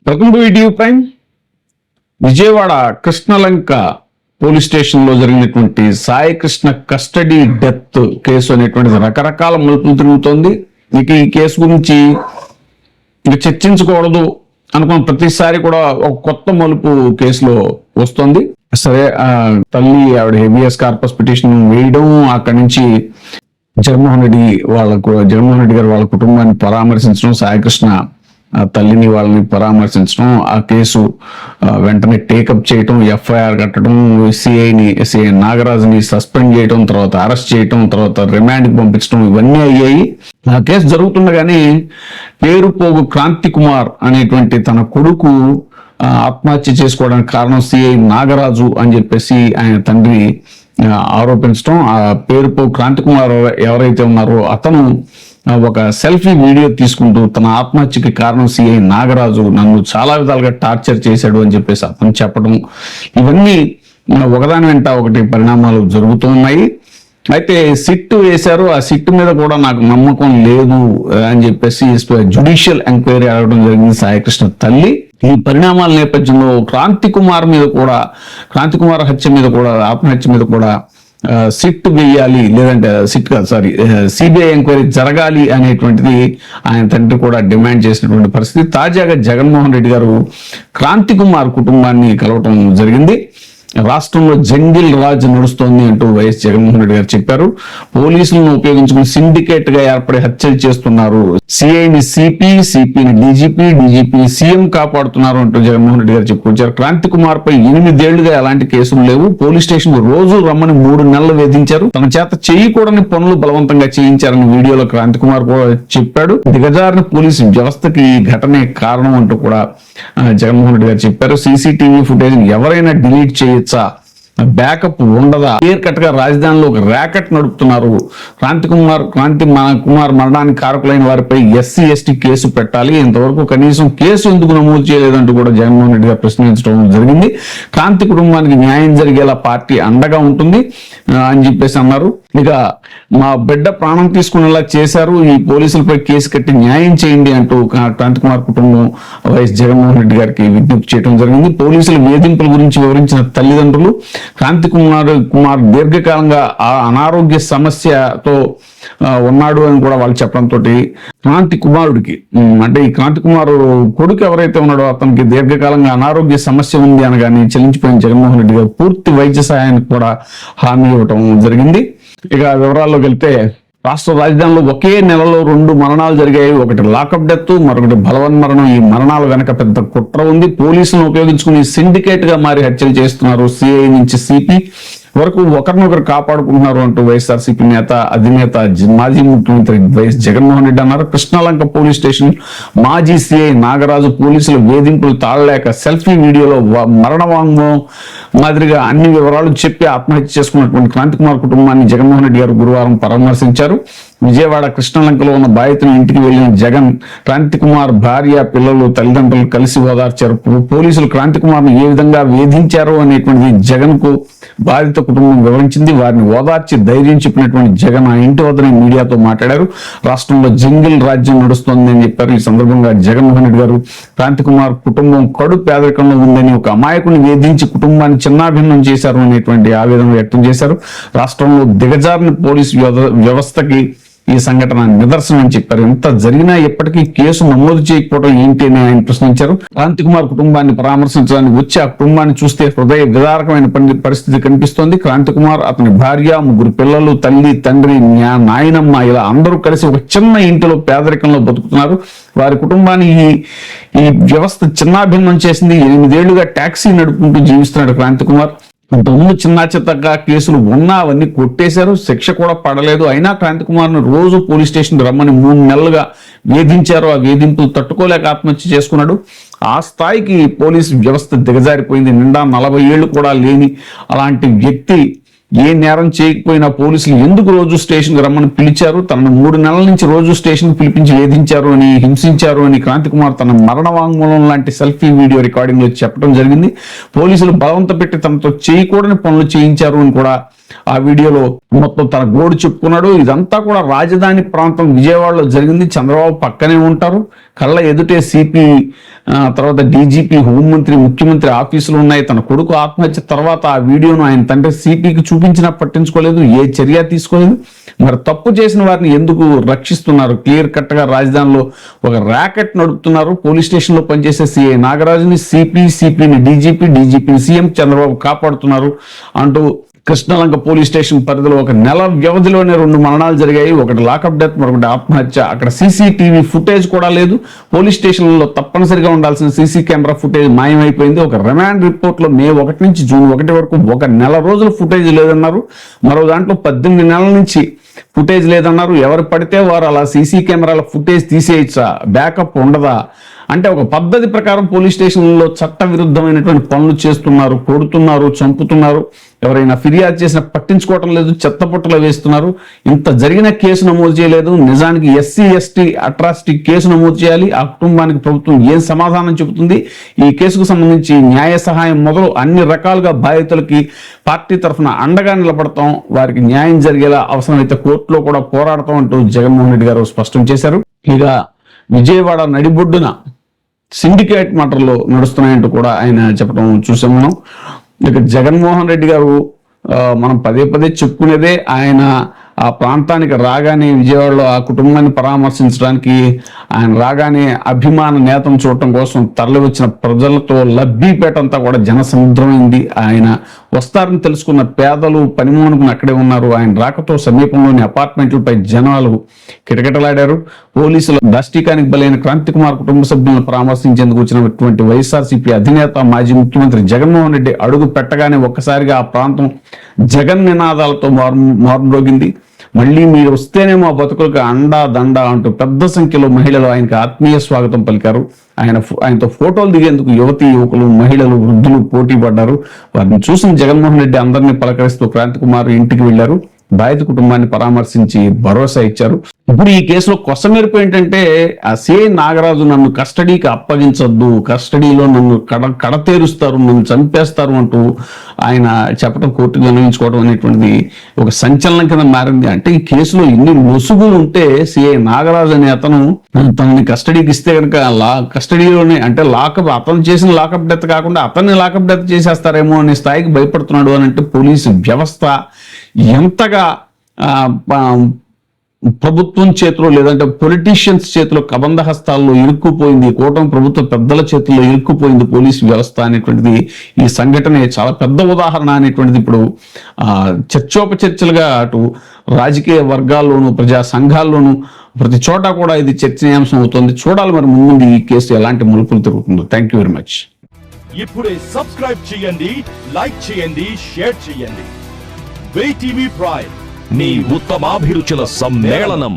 Welcome to ETV prime. Vijayawada Krishnalanka police station లో జరిగినటువంటి Sai Krishna custody death case అనేటువంటిది రకరకాల మలుపులు తిరుగుతోంది. ఇక ఈ కేసు గురించి ఇక చర్చించకూడదు అనుకున్న ప్రతిసారి కూడా ఒక కొత్త మలుపు కేసులో వస్తుంది. సరే, తల్లి ఆవిడ హెబియస్ కార్పస్ పిటిషన్ వేయడం, అక్కడి నుంచి జగన్మోహన్ రెడ్డి గారు వాళ్ళ కుటుంబాన్ని పరామర్శించడం, సాయికృష్ణ తల్లిని వాళ్ళని పరామర్శించడం, ఆ కేసు వెంటనే టేకప్ చేయటం, ఎఫ్ఐఆర్ కట్టడం, సిఐ నాగరాజుని సస్పెండ్ చేయటం, తర్వాత అరెస్ట్ చేయటం, తర్వాత రిమాండ్కి పంపించడం, ఇవన్నీ అయ్యాయి. ఆ కేసు జరుగుతుండగానే పేరుపోగు క్రాంతి కుమార్ అనేటువంటి తన కొడుకు ఆత్మహత్య చేసుకోవడానికి కారణం సిఐ నాగరాజు అని చెప్పేసి ఆయన తండ్రి ఆరోపించడం. ఆ పేరుపోగు క్రాంతి కుమార్ ఎవరైతే ఉన్నారో అతను ఒక సెల్ఫీ వీడియో తీసుకుంటూ తన ఆత్మహత్యకి కారణం సిఐ నాగరాజు నన్ను చాలా విధాలుగా టార్చర్ చేశాడు అని చెప్పేసి అతను చెప్పడం, ఇవన్నీ ఒకదాని వెంట ఒకటి పరిణామాలు జరుగుతున్నాయి. అయితే సిట్ వేశారు, ఆ సిట్ మీద కూడా నాకు నమ్మకం లేదు అని చెప్పేసి జ్యుడిషియల్ ఎంక్వైరీ అడగడం జరిగింది సాయికృష్ణ తల్లి. ఈ పరిణామాల నేపథ్యంలో క్రాంతి కుమార్ హత్య మీద కూడా ఆత్మహత్య మీద కూడా సిట్ వేయాలి, లేదంటే సిబిఐ ఎంక్వైరీ జరగాలి అనేటువంటిది ఆయన తండ్రి కూడా డిమాండ్ చేసినటువంటి పరిస్థితి. తాజాగా జగన్మోహన్ రెడ్డి గారు క్రాంతి కుమార్ కుటుంబాన్ని కలవటం జరిగింది. రాష్ట్రంలో జంగిల్ రాజ్ నడుస్తోంది అంటూ వైఎస్ జగన్మోహన్ రెడ్డి గారు చెప్పారు. పోలీసులను ఉపయోగించుకుని సిండికేట్ గా ఏర్పడి హత్యలు చేస్తున్నారు, సిఐని సిపిని డీజీపీని సీఎం కాపాడుతున్నారు అంటూ జగన్మోహన్ రెడ్డి గారు చెప్పుకొచ్చారు. క్రాంతి కుమార్ పై 8 ఏళ్లుగా ఎలాంటి కేసులు లేవు, పోలీస్ స్టేషన్ రోజు రమ్మని 3 నెలలు వేధించారు, తన చేత చేయకూడని పనులు బలవంతంగా చేయించారని వీడియోలో క్రాంతి కుమార్ కూడా చెప్పాడు. దిగజారిన పోలీసు వ్యవస్థకి ఈ ఘటనే కారణం అంటూ కూడా జగన్మోహన్ రెడ్డి గారు చెప్పారు. సీసీటీవీ ఫుటేజ్ ఎవరైనా డిలీట్ చేయొచ్చా, బ్యాకప్ ఉండదా, క్లియర్ కట్ గా రాజధానిలో ఒక ర్యాకెట్ నడుపుతున్నారు, క్రాంతి కుమార్ మరణానికి కారకులైన వారిపై SC/ST కేసు పెట్టాలి, ఇంతవరకు కనీసం కేసు ఎందుకు నమోదు చేయలేదంటూ కూడా జగన్మోహన్ రెడ్డి గారు ప్రశ్నించడం జరిగింది. క్రాంతి కుటుంబానికి న్యాయం జరిగేలా పార్టీ అండగా ఉంటుంది అని చెప్పేసి అన్నారు. ఇక మా బిడ్డ ప్రాణం తీసుకునేలా చేశారు, ఈ పోలీసులపై కేసు కట్టి న్యాయం చేయండి అంటూ క్రాంతి కుమార్ కుటుంబం వైఎస్ జగన్మోహన్ రెడ్డి గారికి విజ్ఞప్తి చేయడం జరిగింది. పోలీసుల వేధింపుల గురించి వివరించిన తల్లిదండ్రులు క్రాంతి కుమార్ దీర్ఘకాలంగా అనారోగ్య సమస్యతో ఉన్నాడు అని కూడా వాళ్ళు చెప్పడంతో క్రాంతి కుమారుడికి అంటే ఈ క్రాంతి కుమార్ కొడుకు ఎవరైతే ఉన్నాడో అతనికి దీర్ఘకాలంగా అనారోగ్య సమస్య ఉంది అనగానే చెల్లించిపోయిన జగన్మోహన్ రెడ్డి గారు పూర్తి వైద్య సహాయానికి కూడా హామీ ఇవ్వటం జరిగింది. ఇక వివరాల్లోకి వెళ్తే, రాష్ట్ర రాజధానిలో ఒకే నెలలో 2 మరణాలు జరిగాయి. ఒకటి లాకప్ డెత్, మరొకటి బలవన్మరణం. ఈ మరణాల వెనక పెద్ద కుట్ర ఉంది. పోలీసులను ఉపయోగించుకుని సిండికేట్ గా మారి హత్యలు చేస్తున్నారు. సిఐ నుంచి సిపి వరకు ఒకరినొకరు కాపాడుకుంటున్నారు అంటూ వైఎస్ఆర్సీపీ అధినేత మాజీ ముఖ్యమంత్రి వైఎస్ జగన్మోహన్ రెడ్డి అన్నారు. కృష్ణలంక పోలీస్ స్టేషన్ మాజీ సిఐ నాగరాజు పోలీసుల వేధింపులు తాళలేక సెల్ఫీ వీడియోలో మరణ వాంగ్మూలం మాదిరిగా అన్ని వివరాలు చెప్పి ఆత్మహత్య చేసుకున్నటువంటి క్రాంతి కుమార్ కుటుంబాన్ని జగన్మోహన్ రెడ్డి గారు గురువారం పరామర్శించారు. విజయవాడ కృష్ణలంకలో ఉన్న బాధితుని ఇంటికి వెళ్లిన జగన్ క్రాంతి కుమార్ భార్య, పిల్లలు, తల్లిదండ్రులు కలిసి ఓదార్చారు. పోలీసులు క్రాంతి కుమార్ను ఏ విధంగా వేధించారు అనేటువంటిది జగన్ కు బాధిత కుటుంబం వివరించింది. వారిని ఓదార్చి ధైర్యం చెప్పినటువంటి జగన్ ఆ ఇంటి వద్దనే మీడియాతో మాట్లాడారు. రాష్ట్రంలో జంగిల్ రాజ్యం నడుస్తోంది అని చెప్పారు. ఈ సందర్భంగా జగన్మోహన్ రెడ్డి గారు క్రాంతి కుమార్ కుటుంబం కడు పేదరికంలో ఉందని, ఒక అమాయకుని వేధించి కుటుంబాన్ని చిన్నాభిన్నం చేశారు అనేటువంటి ఆవేదన వ్యక్తం చేశారు. రాష్ట్రంలో దిగజారిన పోలీసు వ్యవస్థకి ఈ సంఘటన నిదర్శనం అని చెప్పారు. ఎంత జరిగినా ఎప్పటికీ కేసు నమోదు చేయకపోవడం ఏంటి అని ఆయన ప్రశ్నించారు. క్రాంతి కుమార్ కుటుంబాన్ని పరామర్శించడానికి వచ్చి ఆ కుటుంబాన్ని చూస్తే హృదయ విదారకమైన పరిస్థితి కనిపిస్తోంది. క్రాంతి కుమార్, అతని భార్య, 3 పిల్లలు, తల్లి, తండ్రి, నాయనమ్మ ఇలా అందరూ కలిసి ఒక చిన్న ఇంటిలో పేదరికంలో బతుకుతున్నారు. వారి కుటుంబాన్ని ఈ వ్యవస్థ చిన్నాభిన్నం చేసింది. 8 ఏళ్లుగా ట్యాక్సీ నడుపుకుంటూ జీవిస్తున్నాడు క్రాంతి కుమార్. అంతకుముందు చిన్న చిత్తగా కేసులు ఉన్నా అవన్నీ కొట్టేశారు, శిక్ష కూడా పడలేదు. అయినా క్రాంతి కుమార్ను రోజు పోలీస్ స్టేషన్ రమ్మని 3 నెలలుగా వేధించారు. ఆ వేధింపులు తట్టుకోలేక ఆత్మహత్య చేసుకున్నాడు. ఆ స్థాయికి పోలీసు వ్యవస్థ దిగజారిపోయింది. నిండా 40 ఏళ్లు కూడా లేని అలాంటి వ్యక్తి ఏ నేరం చేయకపోయినా పోలీసులు ఎందుకు రోజు స్టేషన్ రమ్మని పిలిచారు, తనను 3 నెలల నుంచి రోజు స్టేషన్ పిలిపించి వేధించారు అని, హింసించారు అని క్రాంతి కుమార్ తన మరణ వాంగ్మూలం లాంటి సెల్ఫీ వీడియో రికార్డింగ్ లో చెప్పడం జరిగింది. పోలీసులు బలవంత పెట్టి తనతో చేయకూడని పనులు చేయించారు అని కూడా ఆ వీడియోలో మొత్తం తన గోడు చెప్పుకున్నాడు. ఇదంతా కూడా రాజధాని ప్రాంతం విజయవాడలో జరిగింది. చంద్రబాబు పక్కనే ఉంటారు, కళ్ళ ఎదుటే సిపి, తర్వాత డీజీపీ, హోంమంత్రి, ముఖ్యమంత్రి ఆఫీసులు ఉన్నాయి. తన కొడుకు ఆత్మహత్య తర్వాత ఆ వీడియోను ఆయన తండ్రి సిపికి చూపించినా పట్టించుకోలేదు, ఏ చర్య తీసుకోలేదు. మరి తప్పు చేసిన వారిని ఎందుకు రక్షిస్తున్నారు? క్లియర్ కట్ గా రాజధానిలో ఒక ర్యాకెట్ నడుపుతున్నారు. పోలీస్ స్టేషన్ లో పనిచేసే సిఐ నాగరాజుని సిపిని డీజీపీని సీఎం చంద్రబాబు కాపాడుతున్నారు అంటూ కృష్ణలంక పోలీస్ స్టేషన్ పరిధిలో ఒక నెల వ్యవధిలోనే 2 మరణాలు జరిగాయి. ఒకటి లాకప్ డెత్, మరొకటి ఆత్మహత్య. అక్కడ సీసీటీవీ ఫుటేజ్ కూడా లేదు. పోలీస్ స్టేషన్లో తప్పనిసరిగా ఉండాల్సిన సీసీ కెమెరా ఫుటేజ్ మాయమైపోయింది. ఒక రిమాండ్ రిపోర్ట్ లో మే 1 నుంచి జూన్ 1 వరకు ఒక నెల రోజుల ఫుటేజ్ లేదన్నారు. మరో దాంట్లో 18 నెలల నుంచి ఫుటేజ్ లేదన్నారు. ఎవరు పడితే వారు అలా సీసీ కెమెరాల ఫుటేజ్ తీసేయచ్చా? బ్యాకప్ ఉండదా? అంటే ఒక పద్ధతి ప్రకారం పోలీస్ స్టేషన్లో చట్ట విరుద్ధమైనటువంటి పనులు చేస్తున్నారు, కొడుతున్నారు, చంపుతున్నారు. ఎవరైనా ఫిర్యాదు చేసినా పట్టించుకోవటం లేదు, చెత్తపుట్టలో వేస్తున్నారు. ఇంత జరిగిన కేసు నమోదు చేయలేదు. నిజానికి SC/ST అట్రాసిటీ కేసు నమోదు చేయాలి. ఆ కుటుంబానికి ప్రభుత్వం ఏం సమాధానం చెబుతుంది? ఈ కేసుకు సంబంధించి న్యాయ సహాయం మొదలు అన్ని రకాలుగా బాధితులకి పార్టీ తరఫున అండగా నిలబడతాం, వారికి న్యాయం జరిగేలా అవసరమైతే కోర్టులో కూడా పోరాడతాం అంటూ జగన్మోహన్ రెడ్డి గారు స్పష్టం చేశారు. ఇక విజయవాడ నడిబొడ్డున సిండికేట్ మటర్లు నడుస్తున్నాయంటూ కూడా ఆయన చెప్పడం చూసాం మనం. ఇక జగన్మోహన్ రెడ్డి గారు మనం పదే పదే చెప్పుకునేదే, ఆయన ఆ ప్రాంతానికి రాగానే విజయవాడలో ఆ కుటుంబాన్ని పరామర్శించడానికి ఆయన రాగానే అభిమాన నేతను చూడటం కోసం తరలి వచ్చిన ప్రజలతో లబ్బీపేట అంతా కూడా జనసముద్రమైంది. ఆయన వస్తారని తెలుసుకున్న పేదలు పనిమోనుకుని అక్కడే ఉన్నారు. ఆయన రాకతో సమీపంలోని అపార్ట్మెంట్లపై జనాలు కిటకిటలాడారు. పోలీసుల దాష్టికానికి బలైన క్రాంతికుమార్ కుటుంబ సభ్యులను పరామర్శించేందుకు వచ్చినటువంటి వైఎస్ఆర్సీపీ అధినేత మాజీ ముఖ్యమంత్రి జగన్మోహన్ రెడ్డి అడుగు పెట్టగానే ఒక్కసారిగా ఆ ప్రాంతం జగన్ నినాదాలతో మారుమ్రోగింది. మళ్ళీ మీరు వస్తేనే మా బతుకులకు అండా దండ అంటూ పెద్ద సంఖ్యలో మహిళలు ఆయనకు ఆత్మీయ స్వాగతం పలికారు. ఆయనతో ఫోటోలు దిగేందుకు యువతీ యువకులు, మహిళలు, వృద్ధులు పోటీ పడ్డారు. వారిని చూసిన జగన్మోహన్ రెడ్డి అందరినీ పలకరిస్తూ క్రాంతికుమార్ ఇంటికి వెళ్లారు. బాధిత కుటుంబాన్ని పరామర్శించి భరోసా ఇచ్చారు. ఇప్పుడు ఈ కేసులో కొసమెరుపు ఏంటంటే, ఆ సిఐ నాగరాజు నన్ను కస్టడీకి అప్పగించొద్దు, కస్టడీలో నన్ను కడతేరుస్తారు, నన్ను చంపేస్తారు అంటూ ఆయన చెప్పడం, కోర్టుకు విన్నవించుకోవడం అనేటువంటిది ఒక సంచలనం కింద మారింది. అంటే ఈ కేసులో ఇన్ని ముసుగులు ఉంటే సిఐ నాగరాజు అనే అతను తనని కస్టడీకి ఇస్తే కనుక కస్టడీలోనే, అంటే లాకప్, అతను చేసిన లాకప్ డెత్ కాకుండా అతన్ని లాకప్ డెత్ చేసేస్తారేమో అనే స్థాయికి భయపడుతున్నాడు అని అంటే పోలీసు వ్యవస్థ ఎంతగా ప్రభుత్వం చేతిలో లేదంటే పొలిటీషియన్స్ చేతిలో కబంధ హస్తాల్లో ఇరుక్కుపోయింది, కూటమి ప్రభుత్వ పెద్దల చేతుల్లో ఇరుక్కుపోయింది పోలీసు వ్యవస్థ అనేటువంటిది ఈ సంఘటన చాలా పెద్ద ఉదాహరణ అనేటువంటిది ఇప్పుడు చర్చోపచర్చలుగా అటు రాజకీయ వర్గాల్లోనూ ప్రజా సంఘాల్లోనూ ప్రతి చోట కూడా ఇది చర్చనీయాంశం అవుతుంది. చూడాలి మరి ముందు ఈ కేసు ఎలాంటి మలుపులు తిరుగుతుందో. Thank you very much. ఇప్పుడే సబ్స్క్రైబ్ చేయండి, లైక్ చేయండి, షేర్ చేయండి. VTV ప్రైమ్, నీ ఉత్తమాభిరుచుల సమ్మేళనం.